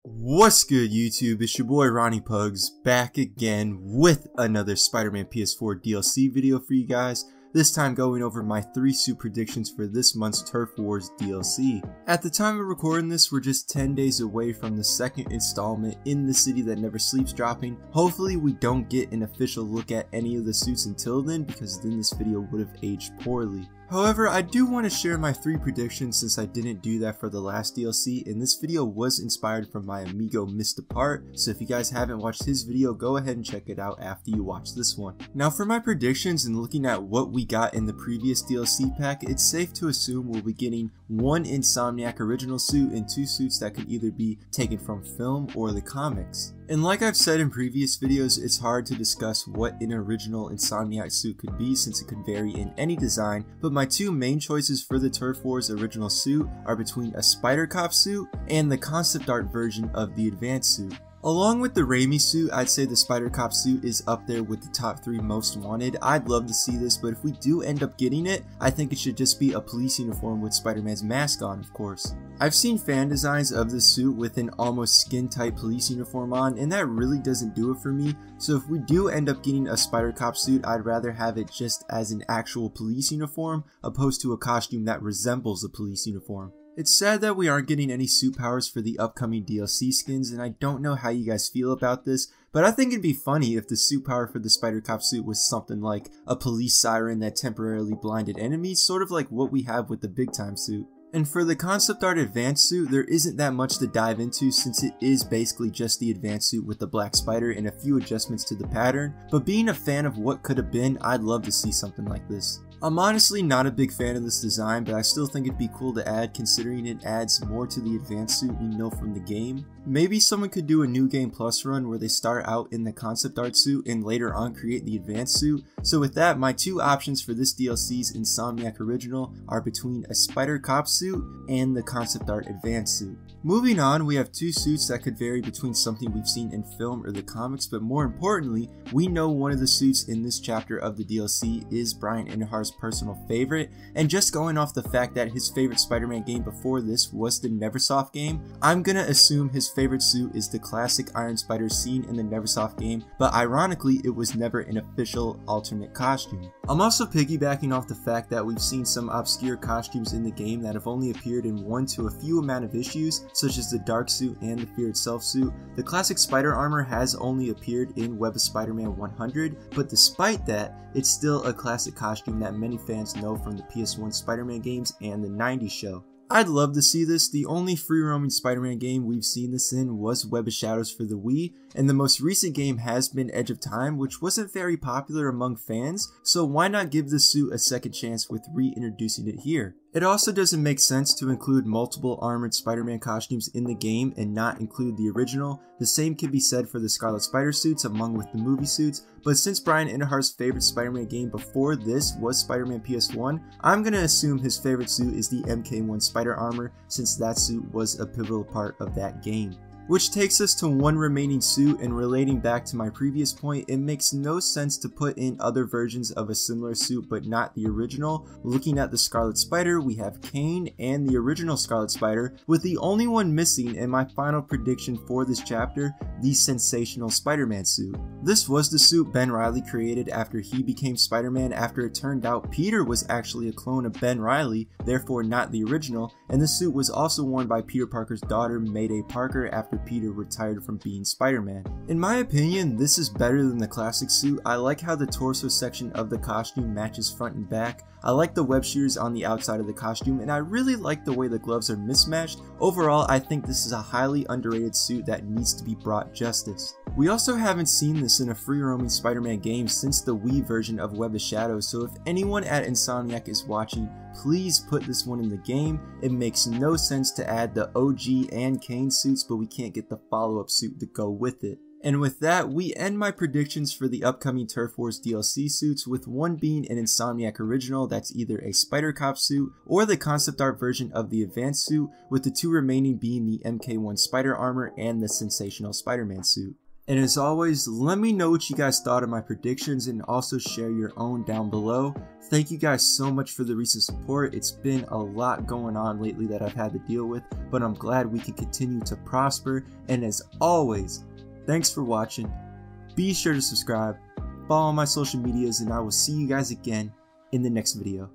What's good, YouTube? It's your boy Ronnie Pugs back again with another Spider-Man PS4 DLC video for you guys. This time going over my 3 suit predictions for this month's Turf Wars DLC. At the time of recording this, we're just 10 days away from the second installment in the City That Never Sleeps dropping. Hopefully we don't get an official look at any of the suits until then, because then this video would have aged poorly. However, I do want to share my 3 predictions since I didn't do that for the last DLC, and this video was inspired from my amigo Mr. Part, so if you guys haven't watched his video, go ahead and check it out after you watch this one. Now for my predictions and looking at what we got in the previous DLC pack, it's safe to assume we'll be getting 1 Insomniac original suit and 2 suits that could either be taken from film or the comics. And like I've said in previous videos, it's hard to discuss what an original Insomniac suit could be since it could vary in any design, but my 2 main choices for the Turf Wars original suit are between a Spider Cop suit and the concept art version of the Advanced suit. Along with the Raimi suit, I'd say the Spider Cop suit is up there with the top 3 most wanted. I'd love to see this, but if we do end up getting it, I think it should just be a police uniform with Spider-Man's mask on, of course. I've seen fan designs of this suit with an almost skin-tight police uniform on, and that really doesn't do it for me, so if we do end up getting a Spider Cop suit, I'd rather have it just as an actual police uniform, opposed to a costume that resembles a police uniform. It's sad that we aren't getting any suit powers for the upcoming DLC skins, and I don't know how you guys feel about this, but I think it'd be funny if the suit power for the Spider Cop suit was something like a police siren that temporarily blinded enemies, sort of like what we have with the Big Time suit. And for the concept art Advanced suit, there isn't that much to dive into since it is basically just the Advanced suit with the black spider and a few adjustments to the pattern, but being a fan of what could have been, I'd love to see something like this. I'm honestly not a big fan of this design, but I still think it'd be cool to add considering it adds more to the Advanced suit we know from the game. Maybe someone could do a New Game Plus run where they start out in the concept art suit and later on create the Advanced suit. So with that, my 2 options for this DLC's Insomniac original are between a Spider Cop suit and the concept art Advanced suit. Moving on, we have 2 suits that could vary between something we've seen in film or the comics, but more importantly, we know one of the suits in this chapter of the DLC is Brian Inderhart's personal favorite, and just going off the fact that his favorite Spider-Man game before this was the Neversoft game, I'm gonna assume his favorite suit is the classic Iron Spider seen in the Neversoft game, but ironically it was never an official alternate costume. I'm also piggybacking off the fact that we've seen some obscure costumes in the game that have only appeared in 1 to a few amount of issues, such as the Dark suit and the Fear Itself suit. The classic spider armor has only appeared in Web of Spider-Man 100, but despite that, it's still a classic costume that many fans know from the PS1 Spider-Man games and the 90s show. I'd love to see this. The only free-roaming Spider-Man game we've seen this in was Web of Shadows for the Wii, and the most recent game has been Edge of Time, which wasn't very popular among fans, so why not give the suit a second chance with reintroducing it here? It also doesn't make sense to include multiple armored Spider-Man costumes in the game and not include the original. The same can be said for the Scarlet Spider suits along with the movie suits, but since Brian Inderhart's favorite Spider-Man game before this was Spider-Man PS1, I'm gonna assume his favorite suit is the MK1 Spider Armor since that suit was a pivotal part of that game. Which takes us to 1 remaining suit, and relating back to my previous point, it makes no sense to put in other versions of a similar suit but not the original. Looking at the Scarlet Spider, we have Kane and the original Scarlet Spider, with the only one missing in my final prediction for this chapter, the Sensational Spider-Man suit. This was the suit Ben Reilly created after he became Spider-Man, after it turned out Peter was actually a clone of Ben Reilly, therefore not the original, and the suit was also worn by Peter Parker's daughter Mayday Parker after Peter retired from being Spider-Man. In my opinion, this is better than the classic suit. I like how the torso section of the costume matches front and back. I like the web shooters on the outside of the costume, and I really like the way the gloves are mismatched. Overall, I think this is a highly underrated suit that needs to be brought justice. We also haven't seen this in a free-roaming Spider-Man game since the Wii version of Web of Shadows, so if anyone at Insomniac is watching, please put this one in the game. It makes no sense to add the OG and Kane suits, but we can't get the follow-up suit to go with it. And with that, we end my predictions for the upcoming Turf Wars DLC suits, with 1 being an Insomniac original that's either a Spider Cop suit or the concept art version of the Advanced suit, with the 2 remaining being the MK1 Spider Armor and the Sensational Spider-Man suit. And as always, let me know what you guys thought of my predictions and also share your own down below. Thank you guys so much for the recent support. It's been a lot going on lately that I've had to deal with, but I'm glad we can continue to prosper. And as always, thanks for watching. Be sure to subscribe, follow my social medias, and I will see you guys again in the next video.